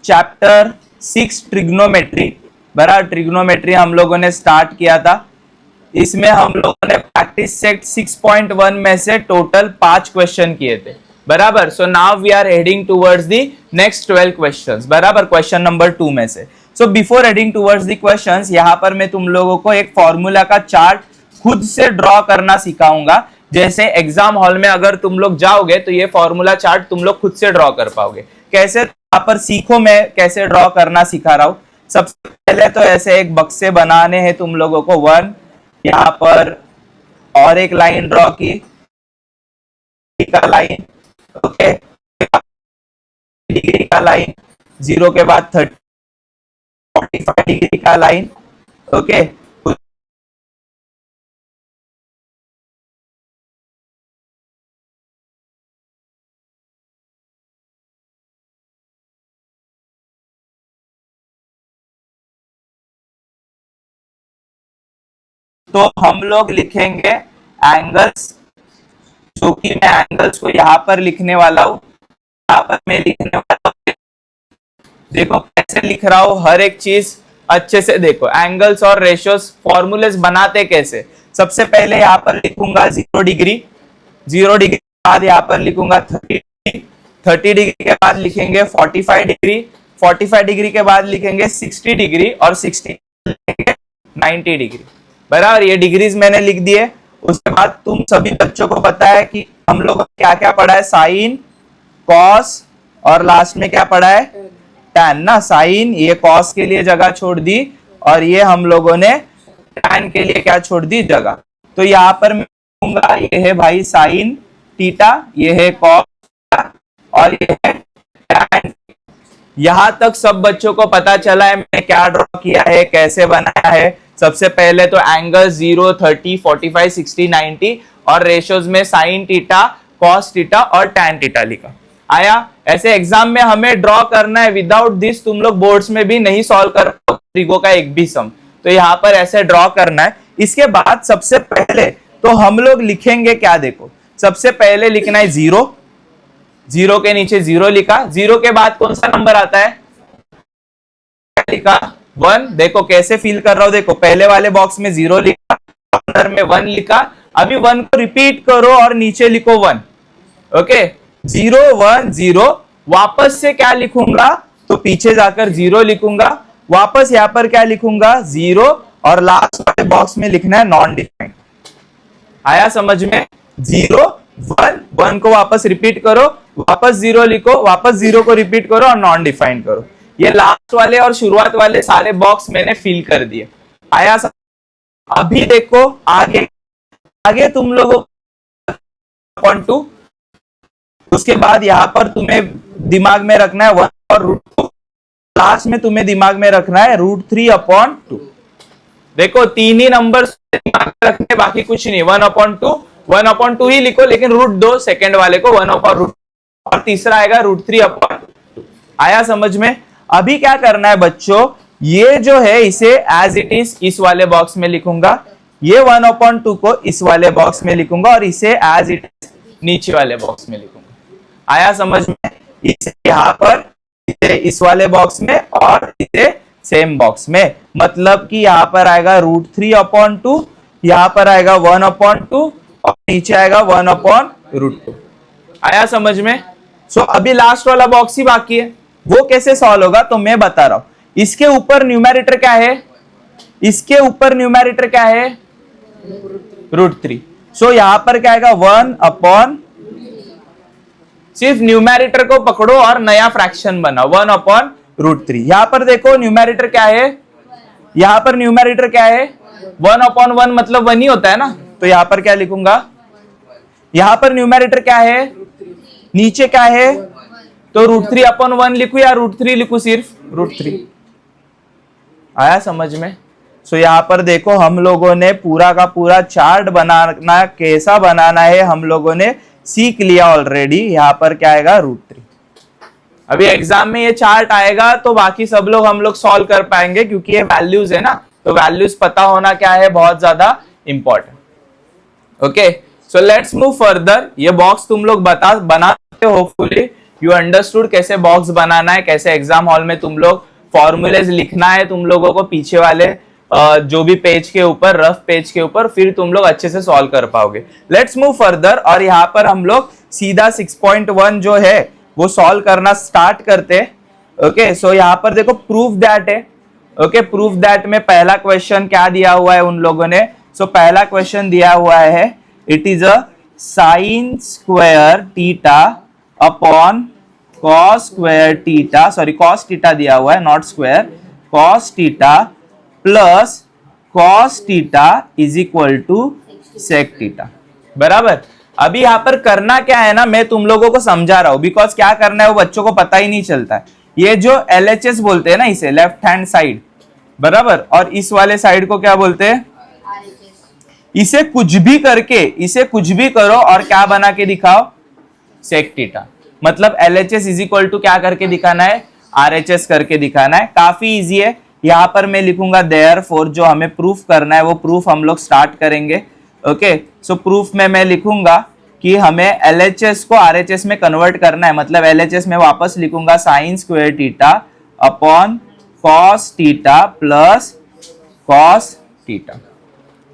Chapter 6 trigonometry. बराबर, trigonometry हम लोगों ने स्टार्ट किया था। इसमें हम लोगों ने प्रैक्टिस सेट 6.1 में से टोटल 5 क्वेश्चन किए थे। बराबर, so now we are heading towards the next 12 questions. बराबर, क्वेश्चन नंबर 2 में से। So before heading towards the questions, यहाँ पर मैं तुम लोगों को एक फॉर्मूला का चार्ट खुद से ड्रॉ करना सिखाऊंगा। जैसे एग्जाम हॉल में अगर तुम लोग जाओगे तो ये फॉर्मूला चार्ट तुम लोग खुद से ड्रॉ कर पाओगे। कैसे, यहाँ पर सीखो मैं कैसे ड्रॉ करना सिखा रहा हूँ। सबसे पहले तो ऐसे एक बक्से बनाने हैं तुम लोगों को। 1 यहाँ पर और एक लाइन ड्रॉ की का लाइन, ओके, डिग्री का लाइन, 0 के बाद 45 डिग्री का लाइन, ओके। तो हम लोग लिखेंगे एंगल्स, जो कि मैं एंगल्स को यहाँ पर लिखने वाला हूँ। यहाँ पर मैं लिखने वाला हूँ, देखो कैसे लिख रहा हूँ, हर एक चीज अच्छे से देखो। एंगल्स और रेशियोस फॉर्मूलेस बनाते कैसे। सबसे पहले यहाँ पर लिखूंगा 0 डिग्री, 0 डिग्री के बाद यहाँ पर लिखूंगा 30 डिग्री के बाद लिखेंगे 45 डिग्री, 45 डिग्री के बाद लिखेंगे 60 डिग्री और 60 लिखेंगे 90 डिग्री। बराबर, ये डिग्रीज मैंने लिख दिए। उसके बाद तुम सभी बच्चों को पता है कि हम लोग क्या क्या पढ़ा है, साइन, कॉस और लास्ट में क्या पढ़ा है, टैन ना। साइन, ये कॉस के लिए जगह छोड़ दी और ये हम लोगों ने टैन के लिए क्या छोड़ दी, जगह। तो यहाँ पर मैं लिखूंगा, ये है भाई साइन थीटा, ये है कॉस और ये है टैन। यहां तक सब बच्चों को पता चला है मैंने क्या ड्रॉ किया है, कैसे बनाया है। सबसे पहले तो एंगल 0, 30, 45, 60, 90 और रेशियोज में साइन थीटा, कॉस थीटा और टैन थीटा लिखा। आया, ऐसे एग्जाम में हमें ड्रॉ करना है। विदाउट दिस तुम लोग बोर्ड्स में भी नहीं सॉल्व कर पाओगे ट्रिगो का एक भी सम। तो यहाँ पर ऐसे ड्रॉ करना है। इसके बाद सबसे पहले तो हम लोग लिखेंगे क्या, देखो सबसे पहले लिखना है 0, 0 के नीचे 0 लिखा। 0 के बाद कौन सा नंबर आता है, लिखा 1। देखो कैसे फील कर रहा हूं, देखो पहले वाले बॉक्स में 0 लिखा, कॉर्नर में 1 लिखा। अभी 1 को रिपीट करो और नीचे लिखो 1, ओके। 0 1 0, वापस से क्या लिखूंगा, तो पीछे जाकर 0 लिखूंगा, वापस यहां पर क्या लिखूंगा 0 और लास्ट वाले बॉक्स में लिखना है नॉन डिफाइंड। आया समझ में, 0 1 1 को वापस रिपीट करो, वापस 0 लिखो, वापस 0 को रिपीट करो और नॉन डिफाइंड करो। ये लास्ट वाले और शुरुआत वाले सारे बॉक्स मैंने फिल कर दिए। आया, अभी देखो आगे आगे तुम लोगों .2, उसके बाद यहां पर तुम्हें दिमाग में रखना है 1 और √2, लास्ट में तुम्हें दिमाग में रखना है √3/2। देखो 3 ही नंबर दिमाग में रखने, बाकी कुछ नहीं। 1/2 ही लिखो, लेकिन √2 सेकेंड वाले को 1/√2 और तीसरा आएगा √3/2। आया समझ में। अभी क्या करना है बच्चों, ये जो है इसे एज इट इज इस वाले बॉक्स में लिखूंगा, ये 1/2 को इस वाले बॉक्स में लिखूंगा और इसे एज इट इज नीचे वाले बॉक्स में लिखूंगा। आया समझ में, इसे यहाँ पर इसे इस वाले बॉक्स में और इसे सेम बॉक्स में। मतलब कि यहाँ पर आएगा √3/2, यहाँ पर आएगा 1/2 और नीचे आएगा 1/√2। आया समझ में। सो अभी लास्ट वाला बॉक्स ही बाकी है, वो कैसे सॉल्व होगा तो मैं बता रहा हूं। इसके ऊपर न्यूमेरेटर क्या है, इसके ऊपर न्यूमेरेटर क्या है, √3। सो यहां पर क्या आएगा 1/, सिर्फ न्यूमेरेटर को पकड़ो और नया फ्रैक्शन बनाओ 1/√3। यहां पर देखो न्यूमेरेटर क्या है, यहां पर न्यूमेरेटर क्या है 1/1, मतलब 1 ही होता है ना। तो यहां पर क्या लिखूंगा, यहां पर न्यूमेरेटर क्या है, नीचे क्या है, तो √3/1 लिखू या √3 लिखू, सिर्फ √3। आया समझ में। सो यहाँ पर देखो हम लोगों ने पूरा का पूरा चार्ट बनाना, कैसा बनाना है हम लोगों ने सीख लिया ऑलरेडी। यहाँ पर क्या आएगा √3। अभी एग्जाम में ये चार्ट आएगा तो बाकी सब लोग हम लोग सॉल्व कर पाएंगे, क्योंकि ये वैल्यूज है ना, तो वैल्यूज पता होना क्या है, बहुत ज्यादा important. Okay, so let's move further. ये बॉक्स तुम लोग बना सकते हो होपफुली। यू अंडरस्टूड कैसे बॉक्स बनाना है, कैसे एग्जाम हॉल में तुम लोग फॉर्मूलेज लिखना है तुम लोगों को पीछे वाले जो भी पेज के ऊपर, रफ पेज के ऊपर, फिर तुम लोग अच्छे से सॉल्व कर पाओगे। लेट्स मूव फर्दर, और यहाँ पर हम लोग सीधा 6.1 जो है वो सॉल्व करना स्टार्ट करते हैं। ओके, सो यहाँ पर देखो प्रूफ दैट है। ओके, प्रूफ दैट में पहला क्वेश्चन क्या दिया हुआ है उन लोगों ने, सो पहला क्वेश्चन दिया हुआ है, it is a sine square theta upon cos square theta, sorry cos theta दिया हुआ है, not square, cos theta plus cos theta is equal to sec theta. बराबर। अभी यहां पर करना क्या है ना, मैं तुम लोगों को समझा रहा हूं, बिकॉज क्या करना है वो बच्चों को पता ही नहीं चलता है। ये जो LHS बोलते हैं ना, इसे लेफ्ट हैंड साइड, बराबर, और इस वाले साइड को क्या बोलते हैं, इसे कुछ भी करके, इसे कुछ भी करो और क्या बना के दिखाओ, सेक थीटा। मतलब LHS इज इक्वल टू क्या करके दिखाना है, RHS करके दिखाना है। काफी इजी है। यहां पर मैं लिखूंगा देयरफॉर, जो हमें प्रूफ करना है वो प्रूफ हम लोग स्टार्ट करेंगे। ओके, सो प्रूफ में मैं लिखूंगा कि हमें LHS को RHS में कन्वर्ट करना है। मतलब LHS में वापस लिखूंगा sign square theta upon cos theta plus cos theta,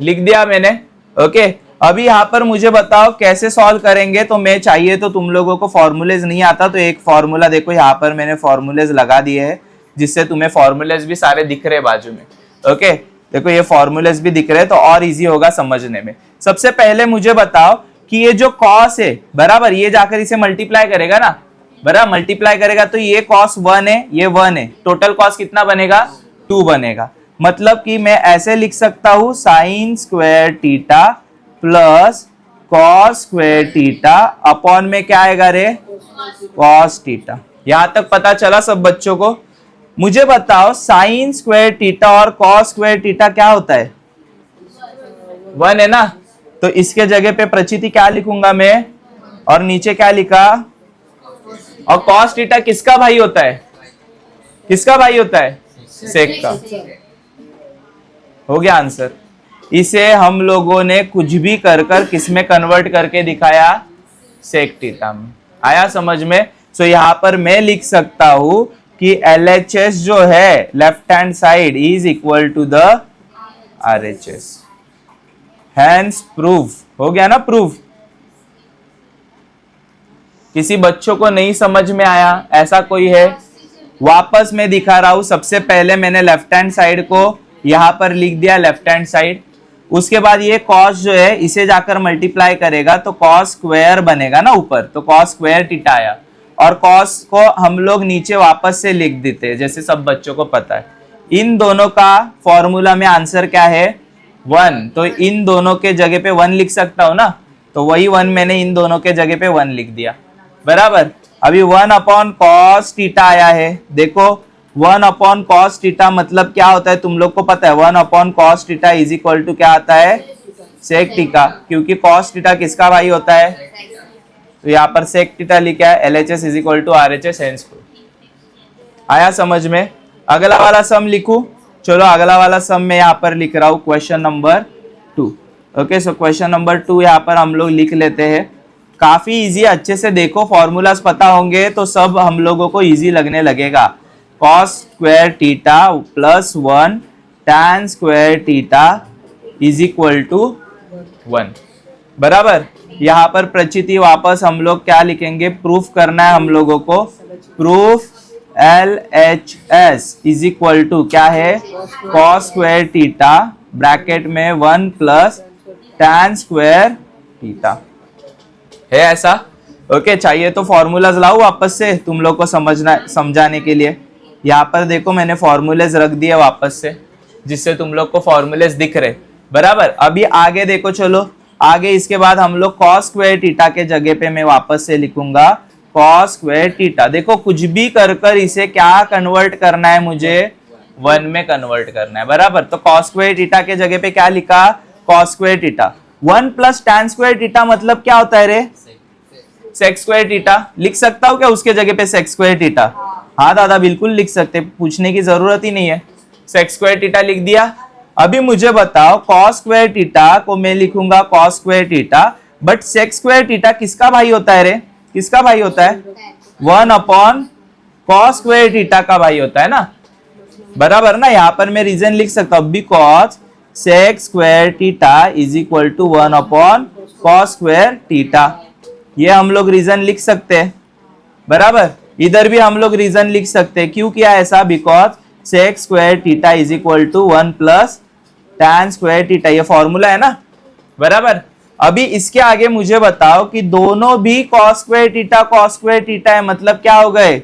लिख दिया मैंने। ओके, अभी यहाँ पर मुझे बताओ कैसे सॉल्व करेंगे। तो मैं चाहिए तो तुम लोगों को फॉर्मूलेज नहीं आता तो एक फॉर्मूला देखो, यहाँ पर मैंने फॉर्मूलेज लगा दिए हैं जिससे तुम्हें फॉर्मूलेज भी सारे दिख रहे बाजू में। ओके, देखो ये फॉर्मूलेज भी दिख रहे हैं तो और इजी होगा समझने में। सबसे पहले मुझे बताओ कि ये जो कॉस है, बराबर, ये जाकर इसे मल्टीप्लाई करेगा ना, बराबर, मल्टीप्लाई करेगा तो ये कॉस 1 है, ये 1 है, टोटल कॉस कितना बनेगा, 2 बनेगा। मतलब कि मैं ऐसे लिख सकता हूं sign square theta plus cos square theta upon में क्या आएगा रे, कॉस थीटा। यहां तक पता चला सब बच्चों को। मुझे बताओ साइन स्क्वायर थीटा और कॉस स्क्वायर थीटा क्या होता है, 1 है ना, तो इसके जगह पे प्रचिति क्या लिखूंगा मैं, और नीचे क्या लिखा, और कॉस थीटा किसका भाई होता है, किसका भाई होता है, सेक का। हो गया आंसर। इसे हम लोगों ने कुछ भी कर कर किस में कन्वर्ट करके दिखाया, सेक थीटा में। आया समझ में। सो यहां पर मैं लिख सकता हूं कि LHS जो है left hand side is equal to the RHS। Hence proof हो गया ना, प्रूफ। किसी बच्चों को नहीं समझ में आया ऐसा कोई है, वापस मैं दिखा रहा हूं। सबसे पहले मैंने लेफ्ट हैंड साइड को यहां पर लिख दिया, लेफ्ट हैंड साइड। उसके बाद ये कॉस जो है इसे जाकर मल्टीप्लाई करेगा तो कॉस स्क्वायर बनेगा ना ऊपर, तो कॉस स्क्वायर थीटा आया, और कॉस को हम लोग नीचे वापस से लिख देते हैं जैसे सब बच्चों को पता है। इन दोनों का फॉर्मूला में आंसर क्या है, 1, तो इन दोनों के जगह पे 1 लिख सकता हूं ना, तो वही 1 मैंने इन दोनों के जगह पे 1 लिख दिया, बराबर। अभी 1 अपॉन कॉस थीटा आया है, देखो 1 अपॉन कॉस थीटा मतलब क्या होता है तुम लोग को पता है, 1 upon cos theta is equal to क्या आता है, सेक थीटा, क्योंकि कॉस थीटा किसका भाई होता है, तो यहाँ पर सेक थीटा लिखा है, LHS is equal to RHS hence proof. आया समझ में। अगला वाला सम लिखूं, चलो अगला वाला सम में यहाँ पर लिख रहा हूं, question number 2। Okay, so question number 2 यहाँ पर हम लोग लिख लेते हैं। काफी इजी, अच्छे से देखो, फॉर्मूलाज पता होंगे तो सब हम लोगों को इजी लगने लगेगा। Cos square theta plus 1 tan square theta is equal to 1, बराबर। यहाँ पर प्रचिति वापस हम लोग क्या लिखेंगे, प्रूफ करना है हम लोगों को। Proof LHS is equal to क्या है, कॉस स्क्वायर थीटा ब्रैकेट में 1 प्लस टैन स्क्वायर थीटा है ऐसा। ओके, चाहिए तो फॉर्मूलाज लाओ वापस से तुम लोग को समझाने के लिए। यहाँ पर देखो मैंने फॉर्मूलेज रख दिए वापस से जिससे तुम लोग को फॉर्मूलेज दिख रहे, बराबर। अभी आगे देखो, चलो आगे इसके बाद हम लोग कॉस स्क्वायर थीटा के जगह पे मैं वापस से लिखूंगा कॉस स्क्वायर थीटा। देखो कुछ भी कर कर इसे क्या कन्वर्ट करना है, मुझे 1 में कन्वर्ट करना है, बराबर। तो कॉस स्क्वायर थीटा के जगह पे क्या लिखा, cos square theta. 1 plus tan square theta मतलब क्या होता है रे, सेक स्क्वायर थीटा। लिख सकता हूँ क्या उसके जगह पे सेक स्क्वायर थीटा? हाँ दादा बिल्कुल लिख सकते, पूछने की जरूरत ही नहीं है। सेक स्क्वायर थीटा लिख दिया। अभी मुझे बताओ कॉस स्क्वायर थीटा को मैं लिखूंगा cos square theta, but sec square theta किसका भाई होता है रे, किसका भाई होता है, 1 अपॉन कॉस स्क्वायर थीटा का भाई होता है ना, बराबर ना। यहाँ पर मैं रीजन लिख सकता हूँ because sec square theta is equal to 1 upon cos square theta. ये हम लोग रीजन लिख सकते हैं, बराबर। इधर भी हम लोग रीजन लिख सकते हैं। क्यों किया ऐसा? Because sec square theta is equal to 1 plus tan square theta, ये फॉर्मूला है ना, बराबर। अभी इसके आगे मुझे बताओ कि दोनों भी cos स्क्वायर थीटा है, मतलब क्या हो गए,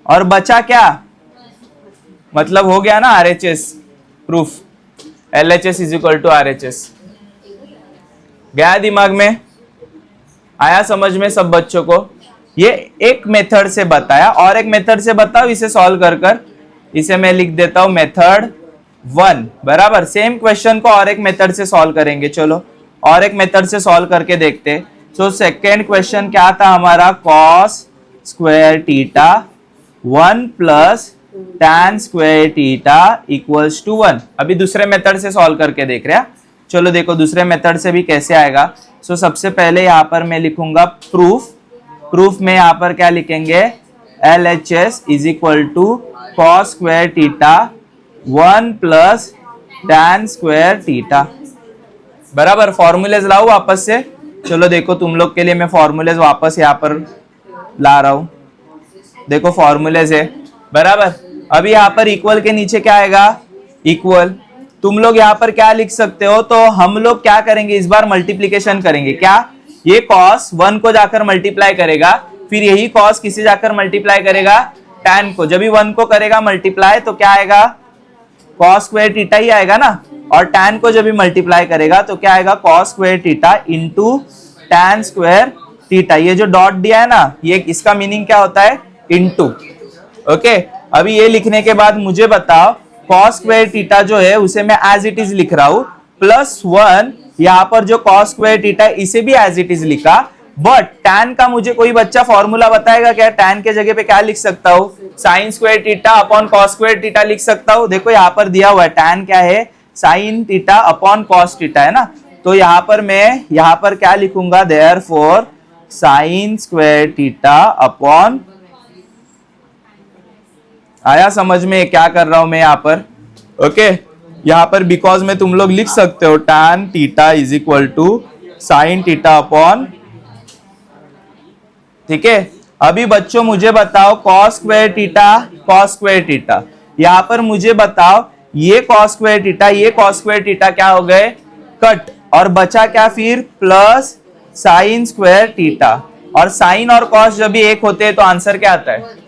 और बचा क्या, मतलब हो गया ना RHS proof, LHS is equal to RHS। गया दिमाग में, आया समझ में सब बच्चों को? ये एक मेथड से बताया, और एक मेथड से बताओ इसे सॉल्व कर कर। इसे मैं लिख देता हूं मेथड 1, बराबर। सेम क्वेश्चन को और एक मेथड से सॉल्व करेंगे। चलो और एक मेथड से सॉल्व करके देखते। सो सेकेंड क्वेश्चन क्या था हमारा, cos square theta 1 plus tan square theta equals to 1। अभी दूसरे मेथड से सॉल्व करके देख रहे हैं। चलो देखो दूसरे मेथड से भी कैसे आएगा। सो सबसे पहले यहाँ पर मैं लिखूंगा प्रूफ में यहाँ पर क्या लिखेंगे, LHS is equal to cos square theta 1 plus tan square theta, बराबर। फॉर्मूलेज लाओ वापस से। चलो देखो तुम लोग के लिए मैं फॉर्मूलेज वापस यहाँ पर ला रहा हूं। देखो फॉर्मूलेज है, बराबर। अभी यहाँ पर इक्वल के नीचे क्या आएगा, इक्वल। तुम लोग यहाँ पर क्या लिख सकते हो, तो हम लोग क्या करेंगे इस बार, मल्टीप्लीकेशन करेंगे। क्या, ये cos 1 को जाकर मल्टीप्लाई करेगा, फिर यही cos किसे जाकर मल्टीप्लाई करेगा, tan को। जब भी 1 को करेगा मल्टीप्लाई तो क्या आएगा, cos स्क्वायर थीटा ही आएगा ना। और tan को जब भी मल्टीप्लाई करेगा तो क्या आएगा, cos square theta into tan square theta. ये जो डॉट दिया है ना, ये इसका मीनिंग क्या होता है, इंटू। ओके, अभी ये लिखने के बाद मुझे बताओ cos स्क्वायर थीटा जो है उसे मैं एज इट इज लिख रहा हूं, प्लस 1 यहाँ पर जो cos स्क्वायर थीटा इसे भी एज इट इज लिखा। बट tan का मुझे कोई बच्चा फॉर्मूला बताएगा क्या, tan के जगह पे क्या लिख सकता हूँ, sign square theta upon cos square theta लिख सकता हूँ। देखो यहाँ पर दिया हुआ है tan क्या है, sign theta upon cos theta है ना। तो यहाँ पर मैं यहाँ पर क्या लिखूंगा, therefore sign square theta upon, आया समझ में क्या कर रहा हूं मैं यहाँ पर? ओके, यहाँ पर बिकॉज में तुम लोग लिख सकते हो tan theta is equal to sine theta upon, ठीक है। अभी बच्चों मुझे बताओ cos स्क्वायर थीटा, यहाँ पर मुझे बताओ ये cos स्क्वायर थीटा क्या हो गए, कट, और बचा क्या फिर, प्लस साइन स्क्वायर थीटा। और साइन और cos जब भी एक होते हैं तो आंसर क्या आता है,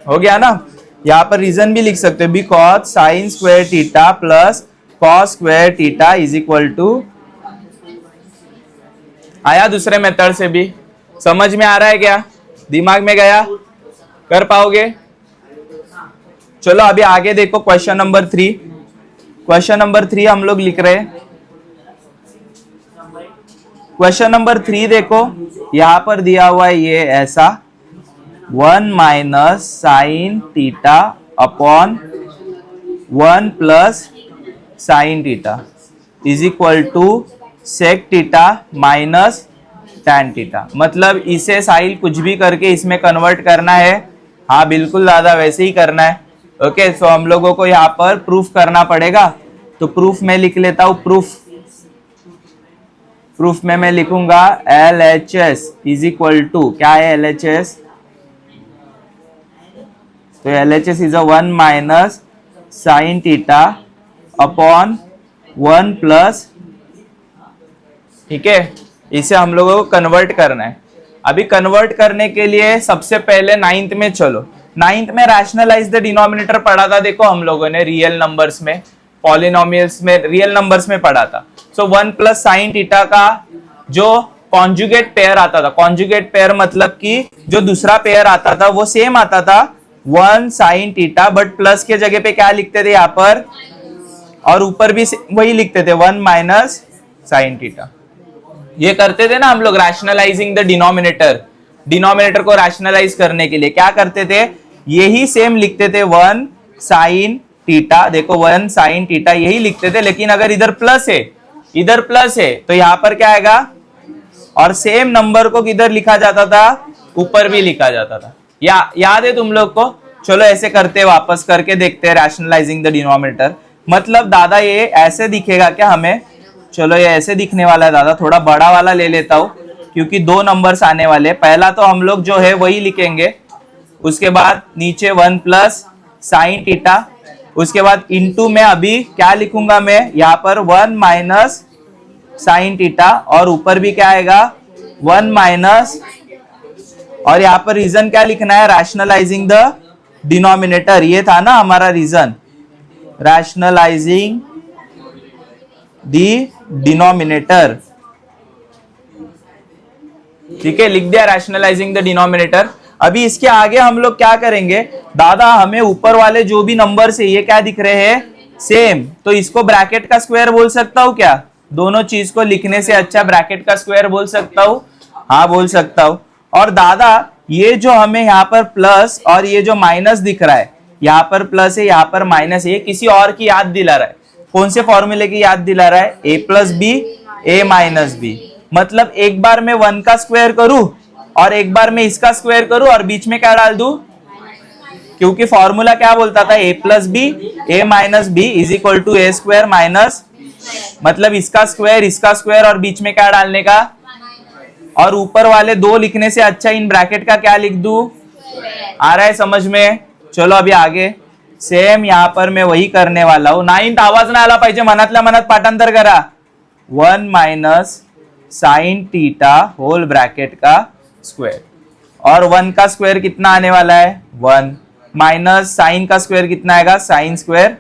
हो गया ना। यहाँ पर रीजन भी लिख सकते हो, because sine square theta plus cos square theta is equal to, आया दूसरे मेथड से भी, समझ में आ रहा है क्या, दिमाग में गया, कर पाओगे? चलो अभी आगे देखो क्वेश्चन नंबर 3। क्वेश्चन नंबर 3 हम लोग लिख रहे हैं। क्वेश्चन नंबर 3 देखो, यहां पर दिया हुआ है ये ऐसा, 1 minus sine theta upon 1 plus sine theta is equal to sec theta minus tan theta. मतलब इसे साइल कुछ भी करके इसमें कन्वर्ट करना है, हाँ बिल्कुल दादा वैसे ही करना है। ओके, सो हम लोगों को यहाँ पर प्रूफ करना पड़ेगा। तो प्रूफ में लिख लेता हूं, प्रूफ में मैं लिखूंगा LHS इज इक्वल टू, क्या है LHS, तो LHS is 1 minus sine theta upon 1 plus, ठीक है। इसे हम लोगों को कन्वर्ट करना है। अभी कन्वर्ट करने के लिए सबसे पहले 9th में, चलो 9th में रैशनलाइज द डिनोमिनेटर पढ़ा था। देखो हम लोगों ने रियल नंबर्स में, पॉलिनोमियल्स में, रियल नंबर्स में पढ़ा था। सो 1 प्लस साइन थीटा का जो कॉन्जुगेट पेयर आता था, कॉन्जुगेट पेयर मतलब कि जो दूसरा पेयर आता था वो सेम आता था 1 साइन थीटा, बट प्लस के जगह पे क्या लिखते थे यहाँ पर, और ऊपर भी वही लिखते थे 1 माइनस साइन थीटा। ये करते थे ना हम लोग, रैशनलाइजिंग द डिनोमिनेटर को रैशनलाइज करने के लिए क्या करते थे, यही सेम लिखते थे 1 साइन थीटा। देखो 1 साइन थीटा यही लिखते थे, लेकिन अगर इधर प्लस है तो यहाँ पर क्या आएगा और सेम नंबर को किधर लिखा जाता था, ऊपर भी लिखा जाता था। याद है तुम लोग को? चलो ऐसे करते वापस करके देखते हैं, रैशनलाइजिंग द डिनोमिनेटर। मतलब दादा ये ऐसे दिखेगा क्या हमें? चलो ये ऐसे दिखने वाला है दादा, थोड़ा बड़ा वाला ले लेता हूं क्योंकि दो नंबर्स आने वाले। पहला तो हम लोग जो है वही लिखेंगे, उसके बाद नीचे 1 प्लस साइन थीटा, उसके बाद इनटू में अभी क्या लिखूंगा मैं यहाँ पर 1 माइनस साइन थीटा, और ऊपर भी क्या आएगा 1 माइनस, और यहाँ पर रीजन क्या लिखना है, रैशनलाइजिंग द डिनोमिनेटर। ये था ना हमारा रीजन, रैशनलाइजिंग द डिनोमिनेटर। ठीक है, लिख दिया रैशनलाइजिंग द डिनोमिनेटर। अभी इसके आगे हम लोग क्या करेंगे दादा, हमें ऊपर वाले जो भी नंबर से ये क्या दिख रहे हैं, सेम, तो इसको ब्रैकेट का स्क्वायर बोल सकता हूं क्या? दोनों चीज को लिखने से अच्छा ब्रैकेट का स्क्वायर बोल सकता हूं, हाँ बोल सकता हूं। और दादा ये जो हमें यहाँ पर प्लस और ये जो माइनस दिख रहा है, यहाँ पर प्लस है यहाँ पर माइनस है, ये किसी और की याद दिला रहा है। कौन से फॉर्मूले की याद दिला रहा है? a plus b a minus b. मतलब एक बार मैं 1 का स्क्वायर करूं और एक बार मैं इसका स्क्वायर करूं और बीच में क्या डाल दूं, क्योंकि फॉर्मूला क्या बोलता था, a plus b a minus b is equal to a square minus, मतलब इसका स्क्वायर और बीच में क्या डालने का, और ऊपर वाले दो लिखने से अच्छा इन ब्रैकेट का क्या लिख दूं, आ रहा है समझ में? चलो अभी आगे सेम यहाँ पर मैं वही करने वाला हूं। 9th आवाज ना आला पाहिजे, मनातल्या मनात पाठांतर करा। 1 minus sine theta whole bracket का स्क्वायर, और 1 का स्क्वायर कितना आने वाला है 1, माइनस साइन का स्क्वायर कितना आएगा साइन स्क्वायर।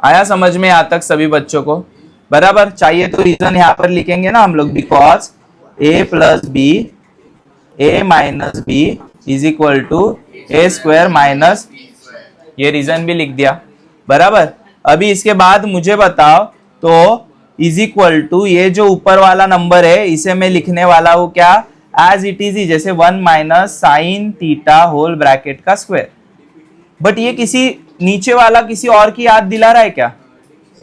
आया समझ में यहाँ तक सभी बच्चों को? बराबर। चाहिए तो रीजन यहाँ पर लिखेंगे ना हम लोग, बिकॉज a plus b a minus b is equal to a square minus, ये रीजन भी लिख दिया। बराबर। अभी इसके बाद मुझे बताओ तो इज इक्वल टू ये जो ऊपर वाला नंबर है इसे मैं लिखने वाला हूं क्या, एज इट इज, जैसे 1 minus sine theta whole bracket का स्क्वायर। बट ये किसी नीचे वाला किसी और की याद दिला रहा है क्या?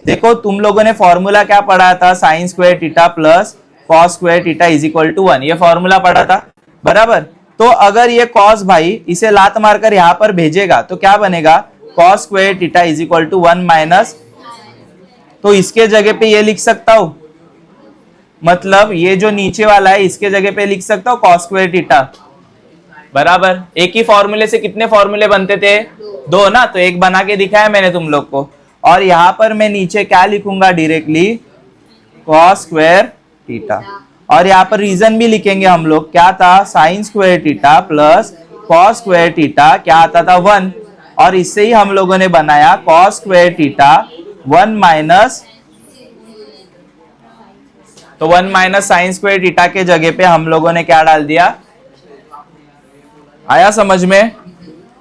देखो तुम लोगों ने फॉर्मूला क्या पढ़ा था, sine square theta plus cos square theta is equal to 1, ये फॉर्मूला पढ़ा था। बराबर। तो अगर ये कॉस भाई इसे लात मारकर यहां पर भेजेगा तो क्या बनेगा, cos square theta is equal to 1 minus, तो इसके जगह पे ये लिख सकता हूं, मतलब ये जो नीचे वाला है इसके जगह पे लिख सकता हूं कॉस स्क्वायर थीटा। बराबर। एक ही फॉर्मूले से कितने फॉर्मूले बनते थे, 2 ना, तो एक बना के दिखाया मैंने तुम लोग को। और यहां पर मैं नीचे क्या लिखूंगा डायरेक्टली, कॉस स्क्वायर थीटा, और यहाँ पर रीजन भी लिखेंगे हम लोग, क्या था sine square theta plus cos square theta क्या आता था 1, और इससे ही हम लोगों ने बनाया कॉस स्क्वायर थीटा 1 माइनस, तो 1 माइनस साइन स्क्वायर थीटा के जगह पे हम लोगों ने क्या डाल दिया। आया समझ में?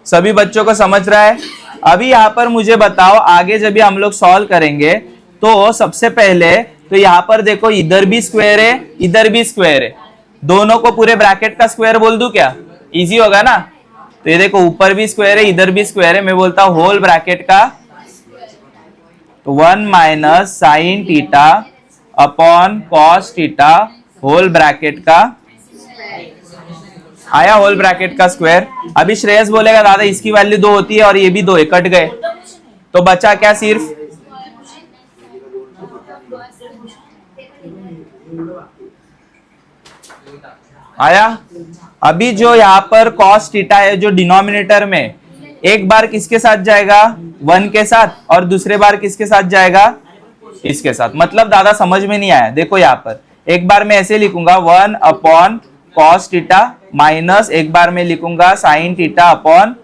सभी बच्चों को समझ रहा है? अभी यहाँ पर मुझे बताओ आगे जब भी हम लोग सॉल्व करेंगे तो सबसे पहले तो यहाँ पर देखो इधर भी स्क्वायर है इधर भी स्क्वायर है, दोनों को पूरे ब्रैकेट का स्क्वायर बोल दूं क्या, इजी होगा ना। तो ये देखो ऊपर भी स्क्वायर है इधर भी स्क्वायर है, मैं बोलता हूं होल ब्रैकेट का, तो 1 minus sine theta upon cos theta whole bracket का, आया होल ब्रैकेट का स्क्वायर। अभी श्रेयस बोलेगा दादा इसकी वैल्यू 2 होती है और ये भी 2 है, कट गए, तो बचा क्या सिर्फ, आया। अभी जो यहाँ पर कॉस थीटा है जो डिनोमिनेटर में, एक बार किसके साथ जाएगा 1 के साथ, और दूसरे बार किसके साथ जाएगा इसके साथ। मतलब दादा समझ में नहीं आया, देखो यहाँ पर एक बार मैं ऐसे लिखूंगा 1 अपॉन कॉस थीटा माइनस एक बार मैं लिखूंगा sign theta upon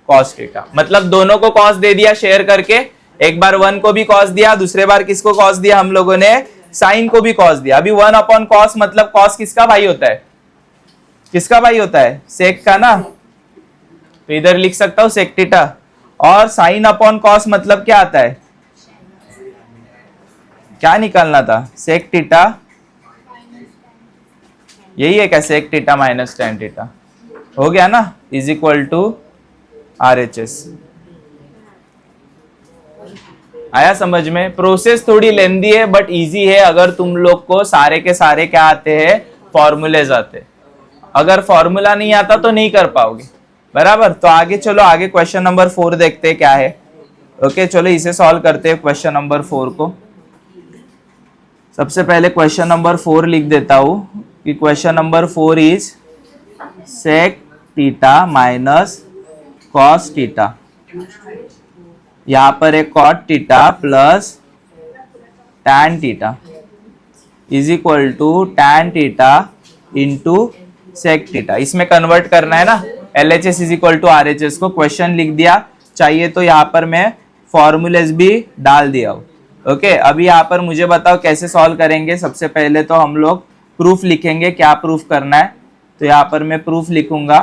cos theta, मतलब दोनों को कॉस दे दिया शेयर करके, एक बार 1 को भी कॉस दिया, दूसरे बार किसको कॉस दिया हम लोगों ने, साइन को भी कॉस दिया। अभी 1 अपॉन कॉस मतलब कॉस किसका भाई होता है, किसका भाई होता है, सेक का ना, तो इधर लिख सकता हूं सेक थीटा। और साइन अपॉन कॉस मतलब क्या आता है, क्या निकालना था, सेक थीटा, यही है क्या, sec theta minus tan theta, हो गया ना, इज इक्वल टू RHS। आया समझ में? प्रोसेस थोड़ी लेंदी है बट इजी है अगर तुम लोग को सारे के सारे क्या आते हैं, फॉर्मूलेज आते हैं। अगर फॉर्मूला नहीं आता तो नहीं कर पाओगे, बराबर। तो आगे चलो, आगे क्वेश्चन नंबर 4 देखते हैं क्या है। ओके चलो इसे सॉल्व करते हैं क्वेश्चन नंबर 4 को। सबसे पहले क्वेश्चन नंबर 4 लिख देता हूं कि question number 4 is sec theta minus cos theta. यहां पर एक cot theta plus tan theta is equal to tan theta into sec theta. इसमें कन्वर्ट करना है ना, LHS is equal to RHS को। क्वेश्चन लिख दिया, चाहिए तो यहाँ पर मैं फॉर्मूलेस भी डाल दिया हूँ। ओके अभी यहाँ पर मुझे बताओ कैसे सॉल्व करेंगे। सबसे पहले तो हम लोग प्रूफ लिखेंगे, क्या प्रूफ करना है। तो यहाँ पर मैं प्रूफ लिखूंगा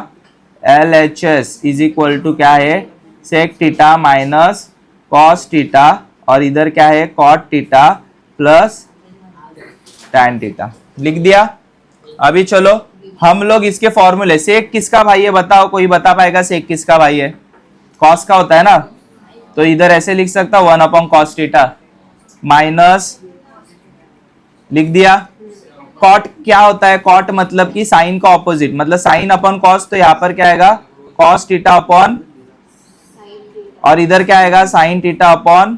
LHS इज इक्वल टू क्या है, sec theta minus cos theta, और इधर क्या है cot theta plus tan theta. लिख दिया। अभी चलो हम लोग इसके फॉर्मूले, सेक किसका भाई है बताओ, कोई बता पाएगा सेक किसका भाई है? कॉस का होता है ना, तो इधर ऐसे लिख सकता 1/cos थीटा माइनस, लिख दिया। कॉट क्या होता है? कॉट मतलब कि साइन का ऑपोजिट, मतलब साइन अपॉन कॉस, तो यहाँ पर क्या आएगा कॉस थीटा अपॉन, और इधर क्या आएगा साइन थीटा अपॉन।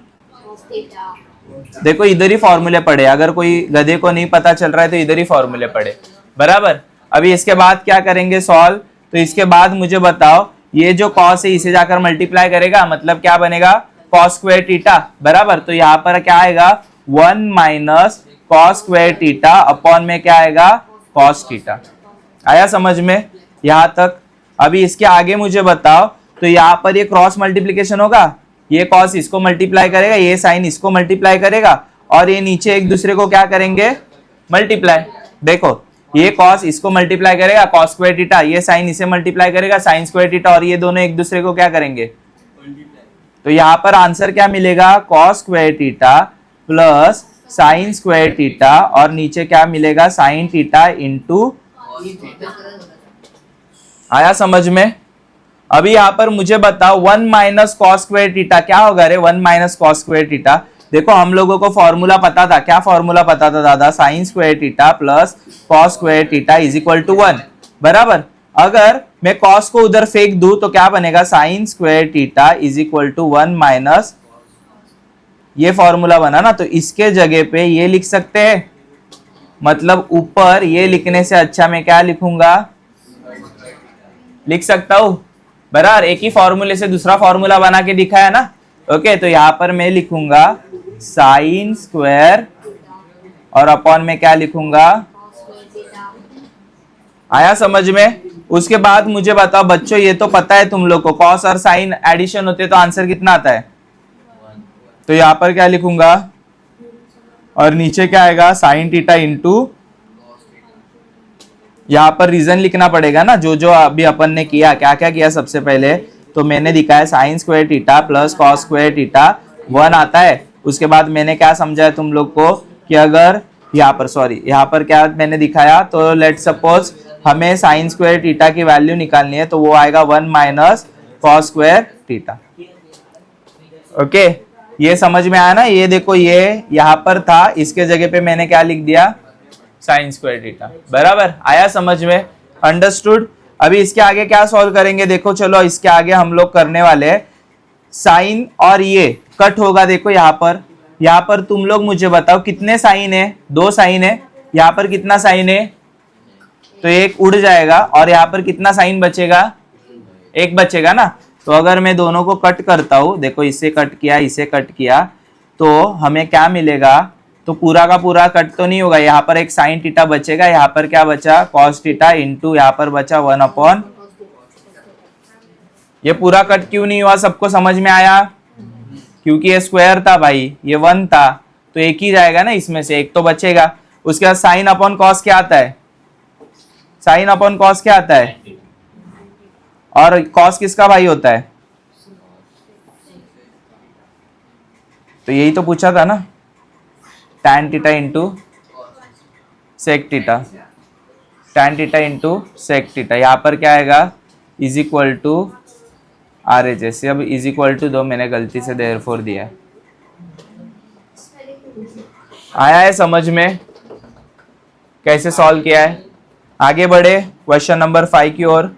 देखो इधर ही फॉर्मूले पढ़े, अगर कोई गधे को नहीं पता चल रहा है तो इधर ही फॉर्मूले पढ़े, बराबर। अभी इसके बाद क्या करेंगे सॉल्व। तो इसके बाद मुझे बताओ ये जो कॉस है इसे जाकर मल्टीप्लाई करेगा, मतलब क्या बनेगा कॉस स्क्वायर थीटा, बराबर। तो यहाँ पर क्या आएगा 1 minus cos square theta upon में क्या आएगा कॉस थीटा। आया समझ में यहाँ तक? अभी इसके आगे मुझे बताओ, तो यहाँ पर ये क्रॉस मल्टीप्लीकेशन होगा, ये कॉस इसको मल्टीप्लाई करेगा, ये साइन इसको मल्टीप्लाई करेगा, और ये नीचे एक दूसरे को क्या करेंगे मल्टीप्लाई। देखो ये कॉस इसको मल्टीप्लाई करेगा कॉस स्क्वायर थीटा, ये साइन इसे मल्टीप्लाई करेगा साइन स्क्वायर थीटा, और ये दोनों एक दूसरे को क्या करेंगे। तो यहाँ पर आंसर क्या मिलेगा cos square theta plus sign square theta, और नीचे क्या मिलेगा साइन थीटा इंटू। आया समझ में? अभी यहाँ पर मुझे बताओ 1 माइनस कॉस स्क्वायर थीटा क्या होगा रे, 1 माइनस कॉस स्क्वायर थीटा। देखो हम लोगों को फॉर्मूला पता था, क्या फॉर्मूला पता था दादा, sine square theta plus cos square theta is equal to 1, बराबर। अगर मैं कॉस को उधर फेंक दूं तो क्या बनेगा sine square theta is equal to 1 minus, ये फॉर्मूला बना ना, तो इसके जगह पे ये लिख सकते हैं, मतलब ऊपर ये लिखने से अच्छा मैं क्या लिखूंगा, लिख सकता हूं, बराबर। एक ही फॉर्मूले से दूसरा फॉर्मूला बना के दिखाया ना। ओके तो यहां पर मैं लिखूंगा साइन स्क्वायर, और अपॉन में क्या लिखूंगा, आया समझ में? उसके बाद मुझे बताओ बच्चों, ये तो पता है तुम लोग को कॉस और साइन एडिशन होते तो आंसर कितना आता है, तो यहां पर क्या लिखूंगा, और नीचे क्या आएगा साइन थीटा इंटू, यहाँ पर रीजन लिखना पड़ेगा ना, जो जो अभी अपन ने किया, क्या क्या किया। सबसे पहले तो मैंने दिखाया sign square theta plus cos square theta 1 आता है। उसके बाद मैंने क्या समझाया तुम लोग को कि अगर यहाँ पर यहाँ पर क्या मैंने दिखाया, तो लेट सपोज हमें साइन स्क्वायर थीटा की वैल्यू निकालनी है, तो वो आएगा 1 minus cos square theta. Okay ये समझ में आया ना? ये देखो ये यहाँ पर था, इसके जगह पे मैंने क्या लिख दिया साइन स्क्वायर थीटा, बराबर। आया समझ में? अंडरस्टूड। अभी इसके आगे क्या सॉल्व करेंगे, देखो चलो इसके आगे हम लोग करने वाले साइन, और ये कट होगा। देखो यहाँ पर तुम लोग मुझे बताओ कितने साइन है, 2 साइन है। यहाँ पर कितना साइन है, तो एक उड़ जाएगा, और यहाँ पर कितना साइन बचेगा, एक बचेगा ना। तो अगर मैं दोनों को कट करता हूं, देखो इसे कट किया इसे कट किया, तो हमें क्या मिलेगा, तो पूरा का पूरा कट तो नहीं होगा, यहाँ पर एक साइन थीटा बचेगा, यहाँ पर क्या बचा कॉस थीटा इंटू यहाँ पर बचा 1 अपॉन। ये पूरा कट क्यों नहीं हुआ, सबको समझ में आया? क्योंकि ये स्क्वायर था भाई, ये 1 था, तो एक ही जाएगा ना, इसमें से एक तो बचेगा। उसके बाद साइन अपॉन कॉस क्या आता है, साइन अपॉन कॉस क्या आता है, और कॉस किसका भाई होता है, तो यही तो पूछा था ना, tan theta into sec theta, tan theta into sec theta. यहाँ पर क्या आएगा इज इक्वल टू RHS। अब इज इक्वल टू 2 मैंने गलती से देयरफॉर दिया है। आया है समझ में कैसे सॉल्व किया है? आगे बढ़े क्वेश्चन नंबर 5 की ओर।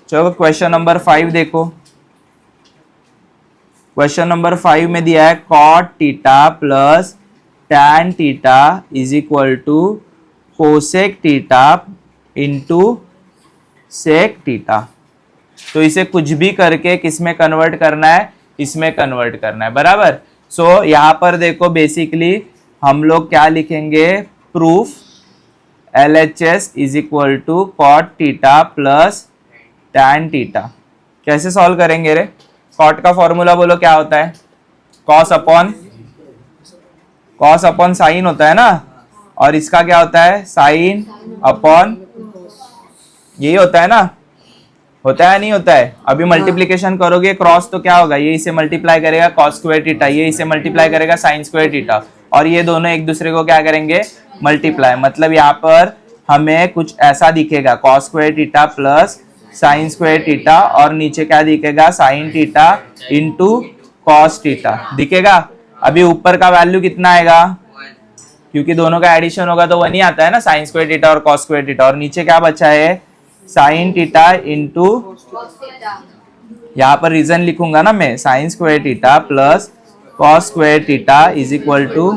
चलो क्वेश्चन नंबर 5 देखो। क्वेश्चन नंबर 5 में दिया है cot theta plus tan theta is equal to cosec theta into sec theta. तो इसे कुछ भी करके किस में कन्वर्ट करना है? इसमें कन्वर्ट करना है, बराबर। सो यहां पर देखो बेसिकली हम लोग क्या लिखेंगे? Proof LHS is equal to cot theta plus tan theta. कैसे सॉल्व करेंगे रे? कॉट का फॉर्मूला बोलो क्या होता है? कॉस अपॉन साइन होता है ना, और इसका क्या होता है? साइन अपॉन, यही होता है ना? होता है नहीं होता है? अभी मल्टीप्लीकेशन करोगे क्रॉस तो क्या होगा? ये इसे मल्टीप्लाई करेगा कॉस स्क्वायर थीटा, ये इसे मल्टीप्लाई करेगा साइन स्क्वायर थीटा, और ये दोनों एक दूसरे को क्या करेंगे? मल्टीप्लाई। मतलब यहाँ पर हमें कुछ ऐसा दिखेगा cos square theta plus sign square theta, और नीचे क्या दिखेगा? Sine theta into cos theta दिखेगा। अभी ऊपर का वैल्यू कितना आएगा? क्योंकि दोनों का एडिशन होगा तो 1 ही आता है ना, साइन स्क्वायर थीटा और कॉस स्क्वायर थीटा। और नीचे क्या बचा है? साइन थीटा इंटू, यहाँ पर रीजन लिखूंगा ना मैं, sine square theta plus cos square theta is equal to,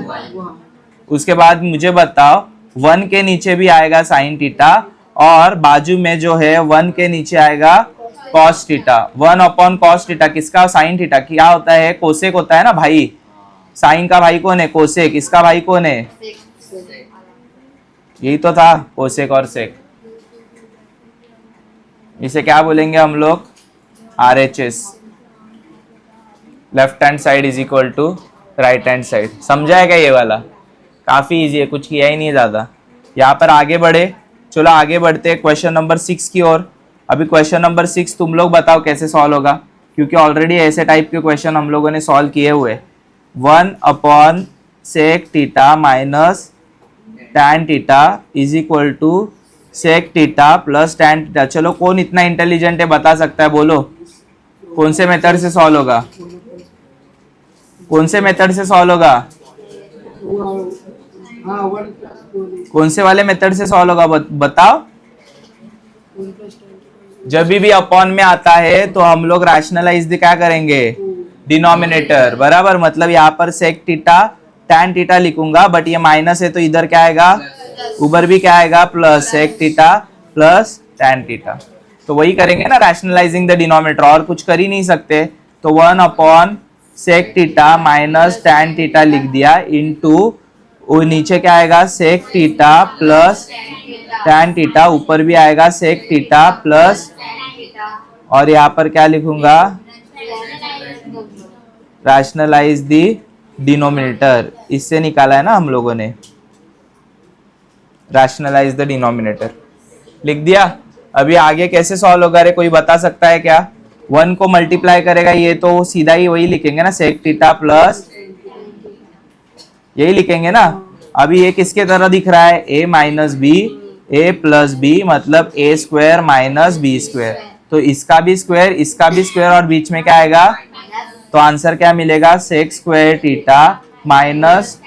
उसके बाद मुझे बताओ 1 के नीचे भी आएगा साइन थीटा, और बाजू में जो है 1 के नीचे आएगा cos theta. 1 upon cos theta किसका? Sine theta. क्या होता है? कोसेक होता है ना भाई। साइन का भाई कौन है? कोसेक। इसका भाई कौन है? यही तो था, कोसेक और सेक। इसे क्या बोलेंगे हम लोग? RHS, left hand side is equal to right hand side. समझा है क्या ये वाला? काफी इजी है, कुछ किया ही नहीं ज्यादा। यहाँ पर आगे बढ़े, चलो आगे बढ़ते हैं क्वेश्चन नंबर 6 की ओर। अभी क्वेश्चन नंबर 6 तुम लोग बताओ कैसे सॉल्व होगा, क्योंकि ऑलरेडी ऐसे टाइप के क्वेश्चन हम लोगों ने सॉल्व किए हुए। 1 upon sec theta minus tan theta is equal to sec theta plus tan theta. चलो कौन इतना इंटेलिजेंट है बता सकता है? बोलो कौन से मेथड से सॉल्व होगा? कौन से मेथड से सॉल्व होगा? कौन से वाले मेथड से सॉल्व होगा बताओ। जब भी अपॉन में आता है तो हम लोग रैशनलाइज क्या करेंगे? डिनोमिनेटर, बराबर। मतलब यहाँ पर सेक थीटा टैन थीटा लिखूंगा, बट ये माइनस है तो इधर क्या आएगा? ऊपर भी क्या आएगा? Plus sec theta plus tan theta. तो वही करेंगे ना, रैशनलाइजिंग द डिनोमिनेटर, और कुछ कर ही नहीं सकते। तो 1 upon sec theta minus tan theta लिख दिया, इनटू नीचे क्या आएगा? Sec theta plus tan theta, ऊपर भी आएगा सेक थीटा प्लस, और यहाँ पर क्या लिखूंगा? रैशनलाइज दी डिनोमिनेटर। इससे निकाला है ना हम लोगों ने, रैशनलाइज द डिनोमिनेटर लिख दिया। अभी आगे कैसे सॉल्व होगा रे? कोई बता सकता है क्या? 1 को मल्टीप्लाई करेगा ये तो सीधा ही वही लिखेंगे ना, सेक थीटा प्लस, यही लिखेंगे ना। अभी ये किसके तरह दिख रहा है? a minus b, a plus b, मतलब a square minus b square. तो इसका भी स्क्वायर, इसका भी स्क्वायर, और बीच में क्या आएगा? तो आंसर क्या मिलेगा? सेक स्क्वायर थीटा माइनस,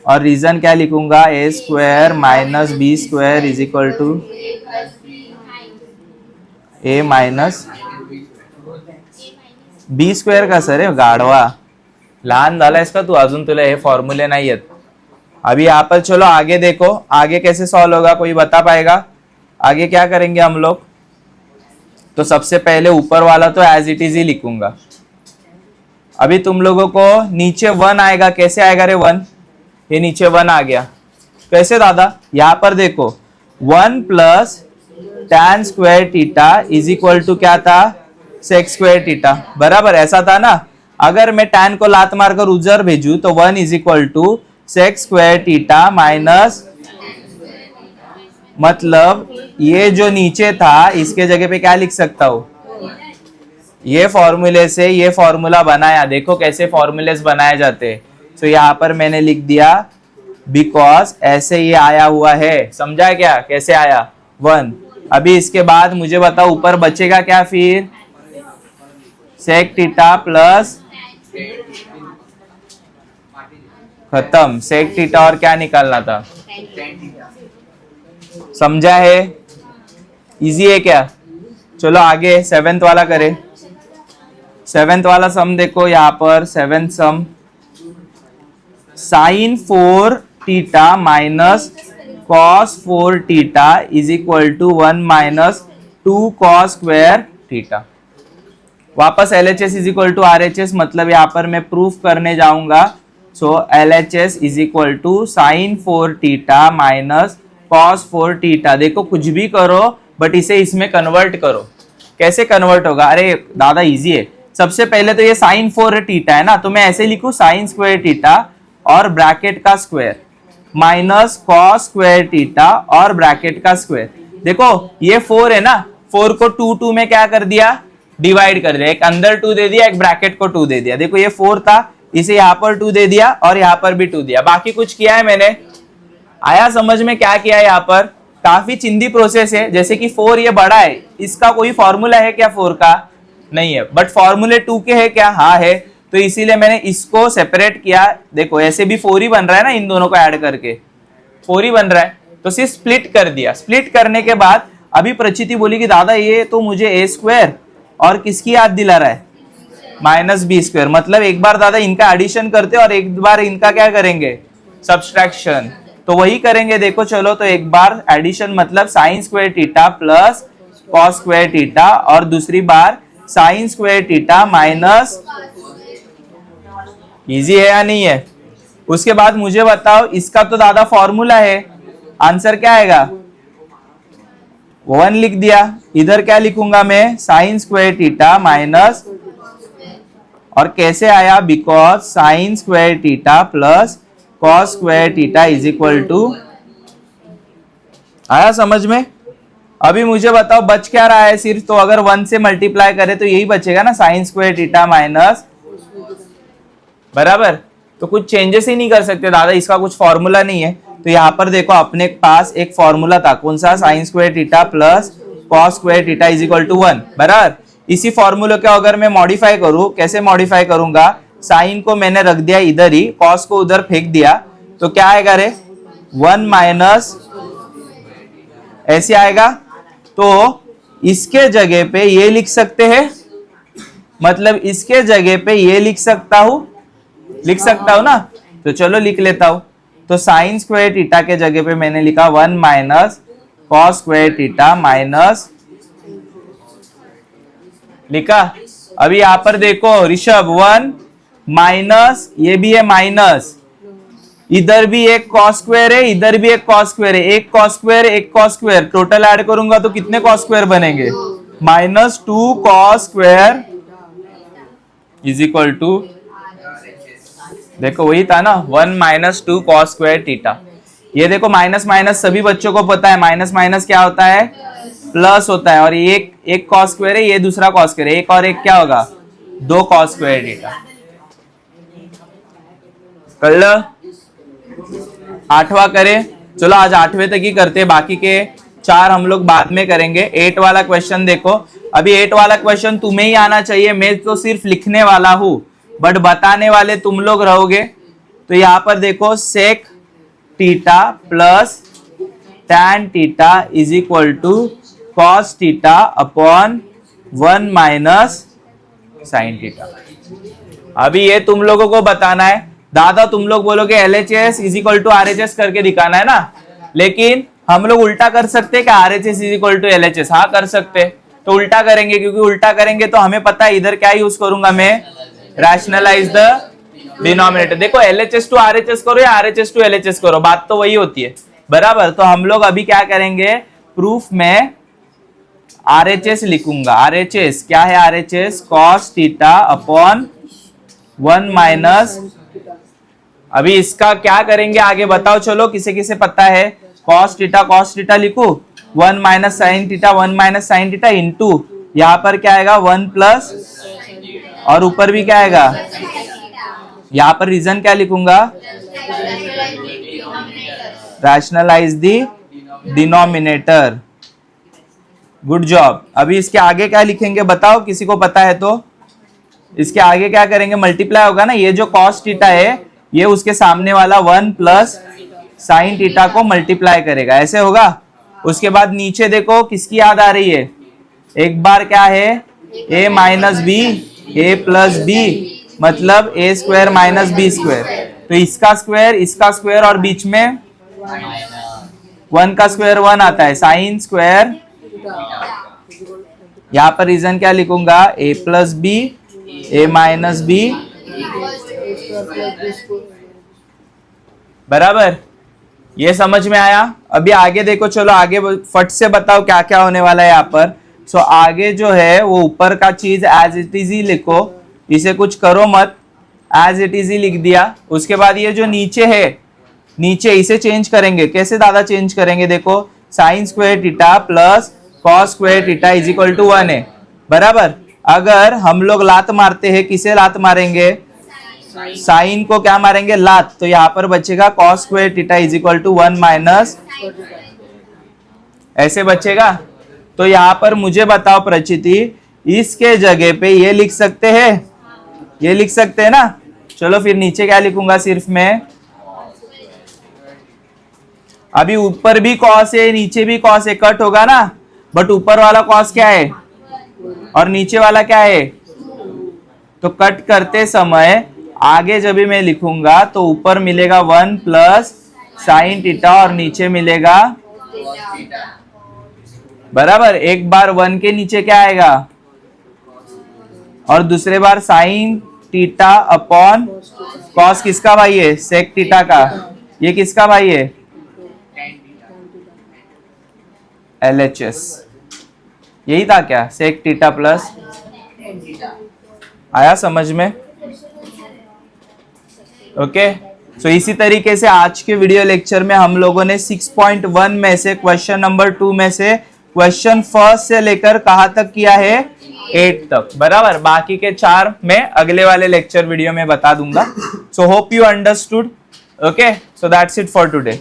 और रीजन क्या लिखूंगा? a square minus b square is equal to a minus b square का सर आहे गाढवा, लहान झालायस का तू? अजून तुला हे फॉर्म्युले नाही येत। अभी यहाँ पर चलो आगे देखो, आगे कैसे सॉल्व होगा? कोई बता पाएगा? आगे क्या करेंगे हम लोग? तो सबसे पहले ऊपर वाला तो एज इट इज ही लिखूंगा। अभी तुम लोगों को नीचे 1 आएगा, कैसे आएगा रे 1? ये नीचे 1 आ गया, कैसे दादा? यहाँ पर देखो 1 plus tan square theta is equal to क्या था? सेक स्क्वायर थीटा, बराबर ऐसा था ना। अगर मैं टैन को लात मारकर उधर भेजू तो 1 is equal to sec square theta minus, मतलब ये जो नीचे था इसके जगह पे क्या लिख सकता हूं? ये फॉर्मूले से ये फॉर्मूला बनाया, देखो कैसे फॉर्मूलेस बनाए जाते। तो यहाँ पर मैंने लिख दिया बिकॉज ऐसे ये आया हुआ है, समझा क्या? कैसे आया? 1। अभी इसके बाद मुझे बताओ ऊपर बचेगा क्या फिर? सेक थीटा प्लस खत्म। सेक थीटा और क्या निकालना था? समझा है? इजी है क्या? चलो आगे सेवेंथ वाला करें। सेवेंथ वाला सम देखो यहाँ पर, seventh sum, sine 4 theta minus cos 4 theta is equal to 1 minus 2 cos square theta. वापस LHS is equal to RHS, मतलब यहाँ पर मैं प्रूफ करने जाऊंगा। So LHS is equal to sine 4 theta minus cos 4 theta. देखो कुछ भी करो बट इसे इसमें कन्वर्ट करो। कैसे कन्वर्ट होगा? अरे दादा इजी है। सबसे पहले तो ये साइन 4 थीटा है ना, तो मैं ऐसे लिखूं साइन स्क्वायर थीटा और ब्रैकेट का square minus cos square theta और ब्रैकेट का स्क्वायर। देखो ये 4 है ना, 4 को 2 में क्या कर दिया? डिवाइड कर दिया। एक अंदर 2 दे दिया, एक ब्रैकेट को 2 दे दिया। देखो ये 4 था, इसे यहाँ पर 2 दे दिया और यहाँ पर भी 2 दिया। बाकी कुछ किया है मैंने? आया समझ में क्या किया है? यहाँ पर काफी चिंदी प्रोसेस है। जैसे कि 4 ये बड़ा है, इसका कोई फॉर्मूला है क्या 4 का? नहीं है, बट फॉर्मूले 2 के है क्या? हाँ है। तो इसीलिए मैंने इसको सेपरेट किया। देखो ऐसे भी 4 ही बन रहा है ना, इन दोनों को ऐड करके 4 ही बन रहा है, तो सिर्फ स्प्लिट कर दिया। स्प्लिट करने के बाद अभी प्रचिति बोली कि दादा ये तो मुझे ए स्क्वायर और किसकी याद दिला रहा है? Minus b square. मतलब एक बार दादा इनका एडिशन करते और एक बार इनका क्या करेंगे? सब्सट्रैक्शन। तो वही करेंगे। देखो चलो, तो एक बार एडिशन मतलब sine square theta plus cos square theta और दूसरी बार sine square theta minus. Easy है या नहीं है? उसके बाद मुझे बताओ, इसका तो दादा फॉर्मूला है, आंसर क्या आएगा? 1 लिख दिया। इधर क्या लिखूंगा मैं? साइन स्क्वायर थीटा माइनस, और कैसे आया? Because sine square theta plus cos square theta is equal to. आया समझ में? अभी मुझे बताओ बच क्या रहा है? सिर्फ तो अगर 1 से मल्टीप्लाई करे तो यही बचेगा ना, साइन स्क्वायर थीटा माइनस, बराबर। तो कुछ चेंजेस ही नहीं कर सकते दादा, इसका कुछ फॉर्मूला नहीं है। तो यहाँ पर देखो अपने पास एक फॉर्मूला था, कौन सा? Sine square theta plus cos square theta is equal to 1, बराबर। इसी फॉर्मूले को अगर मैं मॉडिफाई करूं, कैसे मॉडिफाई करूंगा? साइन को मैंने रख दिया इधर ही, कॉस को उधर फेंक दिया, तो क्या आएगा रे? 1 माइनस, ऐसे आएगा। तो इसके जगह पे ये लिख सकते हैं, मतलब इसके जगह पे ये लिख सकता हूं ना? तो चलो लिख लेता हूं। तो साइन स्क्वायर थीटा के जगह पे मैंने लिखा 1 minus cos square theta minus, लिखा। अभी यहां पर देखो ऋषभ, 1 माइनस, ये भी है माइनस, इधर भी एक कॉस स्क्वायर है, इधर भी एक कॉस स्क्वायर है, एक कॉस स्क्वायर एक कॉस स्क्वायर, टोटल ऐड करूंगा तो कितने कॉस स्क्वायर बनेंगे? Minus 2 cos square is equal to, देखो वही था ना, 1 माइनस 2 कॉस स्क्वायर थीटा। ये देखो माइनस माइनस सभी बच्चों को पता है, माइनस माइनस क्या होता है? प्लस होता है। और ये एक कॉस स्क्वायर है, ये दूसरा कॉस स्क्वायर है, एक और एक क्या होगा? 2 कॉस स्क्वायर थीटा। कर लो। 8वां करें। चलो आज 8वें तक ही करते हैं, बाकी के 4 हम लोग बाद में करेंगे। 8 वाला क्वेश्चन देखो। अभी 8 वाला क्वेश्चन तुम्हें ही आना चाहिए, मैं तो सिर्फ लिखने वाला हूं, बट बताने वाले तुम लोग रहोगे। तो यहां पर देखो sec theta plus tan theta is equal to cos theta upon 1 minus sine theta. अभी ये तुम लोगों को बताना है। दादा तुम लोग बोलोगे LHS is equal to RHS करके दिखाना है ना, लेकिन हम लोग उल्टा कर सकते हैं क्या? RHS is equal to LHS, हाँ कर सकते। तो उल्टा करेंगे, क्योंकि उल्टा करेंगे तो हमें पता है इधर क्या यूज करूंगा मैं? Rationalise the denominator. देखो LHS टू RHS करो या RHS टू LHS करो, बात तो वही होती है, बराबर। तो हम लोग अभी क्या करेंगे? प्रूफ में RHS लिखूंगा। RHS क्या है? RHS cos theta upon 1 minus, अभी इसका क्या करेंगे आगे बताओ, चलो किसे किसे पता है? कॉस थीटा लिखू, 1 minus sine theta, 1 minus sine theta into यहाँ पर क्या आएगा? 1 प्लस, और ऊपर भी क्या आएगा? यहाँ पर रीजन क्या लिखूंगा? रैशनलाइज दी डिनोमिनेटर। Good job. अभी इसके आगे क्या लिखेंगे बताओ, किसी को पता है तो? इसके आगे क्या करेंगे? मल्टीप्लाई होगा ना, ये जो कॉस थीटा है ये उसके सामने वाला 1 प्लस साइन थीटा को मल्टीप्लाई करेगा, ऐसे होगा। उसके बाद नीचे देखो किसकी याद आ रही है, एक बार क्या है a minus b, a plus b, मतलब a square minus b square. तो इसका स्क्वायर और बीच में 1 का स्क्वायर 1 आता है, साइन स्क्वायर। यहाँ पर रीजन क्या लिखूंगा, a plus b, a minus b, बराबर। ये समझ में आया। अभी आगे देखो, चलो आगे फट से बताओ क्या क्या होने वाला है यहाँ पर। सो आगे जो है वो ऊपर का चीज एज इट इज ही लिखो, इसे कुछ करो मत, एज इट इज ही लिख दिया। उसके बाद ये जो नीचे है, नीचे इसे चेंज करेंगे। कैसे दादा चेंज करेंगे, देखो sine square theta plus cos square theta is equal to 1 है, बराबर। अगर हम लोग लात मारते हैं, किसे लात मारेंगे, साइन को क्या मारेंगे, लात। तो यहाँ पर बचेगा cos square theta is equal to 1 minus, ऐसे बचेगा। तो यहाँ पर मुझे बताओ प्रचिति, इसके जगह पे ये लिख सकते हैं, ये लिख सकते हैं ना। चलो फिर नीचे क्या लिखूंगा, सिर्फ मैं अभी ऊपर भी कॉस है नीचे भी कॉस है, कट होगा ना। बट ऊपर वाला कॉस क्या है और नीचे वाला क्या है, तो कट करते समय आगे जब भी मैं लिखूंगा तो ऊपर मिलेगा 1 प्लस साइन थीटा और नीचे मिलेगा, बराबर। एक बार 1 के नीचे क्या आएगा और दूसरे बार साइन थीटा अपॉन कॉस किसका भाई है, सेक थीटा का। ये किसका भाई है, LHS। यही था क्या, सेक थीटा प्लस, आया समझ में। ओके। सो इसी तरीके से आज के वीडियो लेक्चर में हम लोगों ने 6.1 में से क्वेश्चन नंबर 2 में से क्वेश्चन फर्स्ट से लेकर कहां तक किया है, 8 तक, बराबर। बाकी के 4 मैं अगले वाले लेक्चर वीडियो में बता दूंगा। So hope you understood. Okay, so that's it for today.